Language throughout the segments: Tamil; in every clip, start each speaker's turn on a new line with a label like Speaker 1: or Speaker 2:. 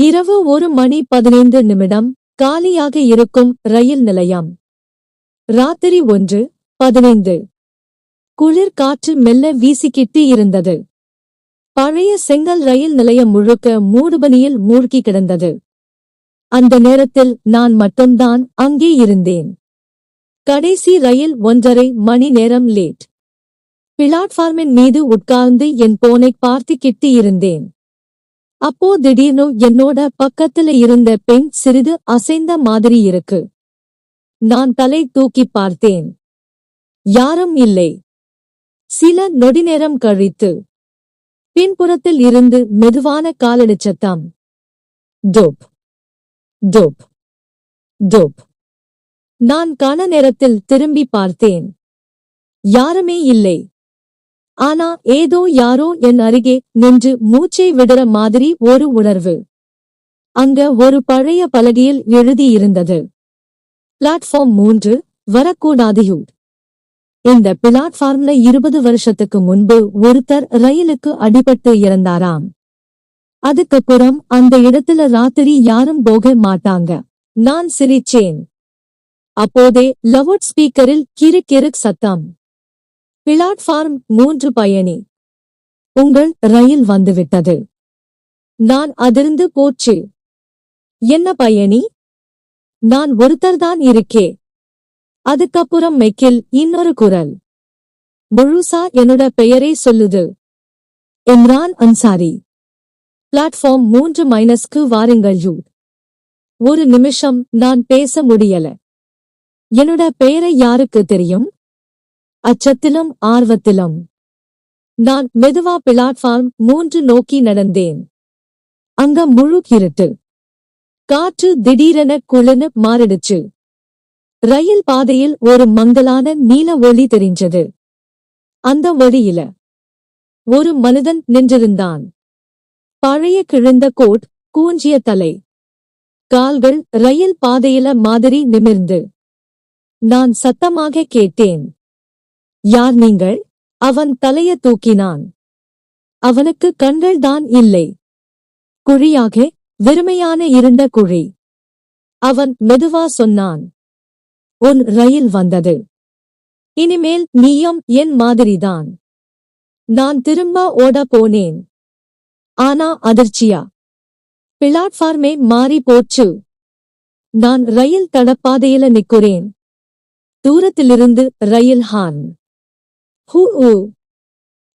Speaker 1: இரவு 1:15 காலியாக இருக்கும் ரயில் நிலையம். ராத்திரி 1:15. குளிர் காற்று மெல்ல வீசிக்கிட்டு இருந்தது. பழைய செங்கல் ரயில் நிலையம் முழுக்க மூடுபனியில் மூழ்கி கிடந்தது. அந்த நேரத்தில் நான் மட்டும்தான் அங்கே இருந்தேன். கடைசி ரயில் 1:30 மணி நேரம் லேட். பிளாட்ஃபார்மின் மீது உட்கார்ந்து என் போனை பார்த்துக்கிட்டு இருந்தேன். அப்போ திடீர்னு என்னோட பக்கத்துல இருந்த பெண் சிறிது அசைந்த மாதிரி இருக்கு. நான் தலை தூக்கி பார்த்தேன். யாரும் இல்லை. சில நொடிநேரம் கழித்து பின்புறத்தில் இருந்து மெதுவான காலடிச் சத்தம். Dope dope dope. நான் கண நேரத்தில் திரும்பி பார்த்தேன். யாருமே இல்லை. ஆனா ஏதோ யாரோ என் அருகே நின்று மூச்சை விடுற மாதிரி ஒரு உணர்வு. அங்க ஒரு பழைய பலகையில் எழுதியிருந்தது, பிளாட்ஃபார்ம் 3 வரக்கூடாது. இந்த பிளாட்ஃபார்ம்ல 20 வருஷத்துக்கு முன்பு ஒருத்தர் ரயிலுக்கு அடிபட்டு இறந்தாராம். அதுக்கப்புறம் அந்த இடத்துல ராத்திரி யாரும் போக மாட்டாங்க. நான் சிரிச்சேன். அப்போதே லவுட் ஸ்பீக்கரில் கிறுக் சத்தம். பிளாட்ஃபார்ம் 3 பயணி, உங்கள் ரயில் வந்துவிட்டது. நான் அதிர்ந்து போச்சு. என்ன பயணி? நான் ஒருத்தர்தான் இருக்கே. அதுக்கப்புறம் மைக்கில் இன்னொரு குரல். முழுசா என்னோட பெயரை சொல்லுது. இம்ரான் அன்சாரி. பிளாட்ஃபார்ம் 3-க்கு வாருங்கள். ஒரு நிமிஷம் நான் பேச முடியல. என்னோட பெயரை யாருக்கு தெரியும்? அச்சத்திலும் ஆர்வத்திலும் நான் மெதுவா பிளாட்ஃபார்ம் 3 நோக்கி நடந்தேன். அங்க முழு இருட்டு. காற்று திடீரென குளிர்னு மாறிடுச்சு. ரயில் பாதையில் ஒரு மங்கலான நீல ஒளி தெரிஞ்சது. அந்த ஒளியில ஒரு மனிதன் நின்றிருந்தான். பழைய கிழிந்த கோட், கூஞ்சிய தலை, கால்கள் ரயில் பாதையில மாதிரி நிமிர்ந்து. நான் சத்தமாக கேட்டேன், யார் நீங்கள்? அவன் தலைய தூக்கினான். அவனுக்கு கண்கள் தான் இல்லை. குழியாக, வெறுமையான இருண்ட குழி. அவன் மெதுவா சொன்னான், உன் ரயில் வந்தது. இனிமேல் நீயும் என் மாதிரிதான். நான் திரும்ப ஓட போனேன். ஆனா அதிர்ச்சியா, பிளாட்ஃபார்மே மாறி போச்சு. நான் ரயில் தடப்பாதையில நிக்கிறேன். தூரத்திலிருந்து ரயில் ஹார்ன் ஹூ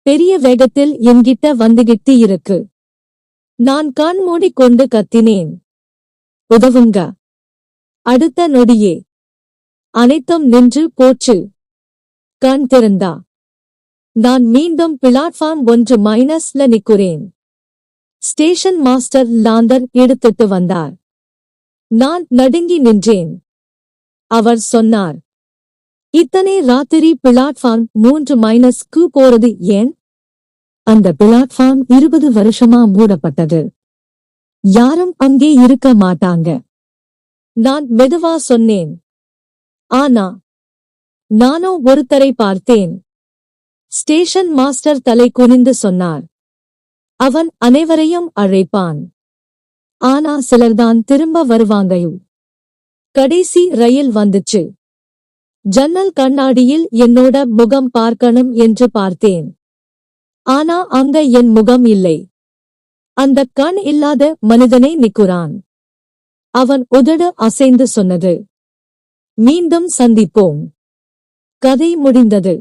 Speaker 1: பெரிய வேகத்தில் என்கிட்ட வந்துகிட்டு இருக்கு. நான் கண் மூடிக்கொண்டு கத்தினேன், உதவுங்க. அடுத்த நொடியே அனைத்தும் நின்று போச்சு. கண் திறந்தா நான் மீண்டும் பிளாட்ஃபார்ம் 1-ல நிக்கிறேன். ஸ்டேஷன் மாஸ்டர் லாந்தர் எடுத்துட்டு வந்தார். நான் நடுங்கி நின்றேன். அவர் சொன்னார், இத்தனை ராத்திரி பிளாட்ஃபார்ம் 3-க்கு போறது ஏன்? அந்த பிளாட்ஃபார்ம் 20 வருஷமா மூடப்பட்டது. யாரும் அங்கே இருக்க மாட்டாங்க. நான் மெதுவா சொன்னேன். ஆனா நானோ ஒருத்தரை பார்த்தேன். ஸ்டேஷன் மாஸ்டர் தலை குனிந்து சொன்னார், அவன் அனைவரையும் அழைப்பான். ஆனா சிலர்தான் திரும்ப வருவாங்க. கடைசி ரயில் வந்துச்சு. ஜன்னல் கண்ணாடியில் என்னோட முகம் பார்க்கணும் என்று பார்த்தேன். ஆனா அங்க என் முகம் இல்லை. அந்த கண் இல்லாத மனிதனை நிக்குறான். அவன் உதடு அசைந்து சொன்னது, மீண்டும் சந்திப்போம். கதை முடிந்தது.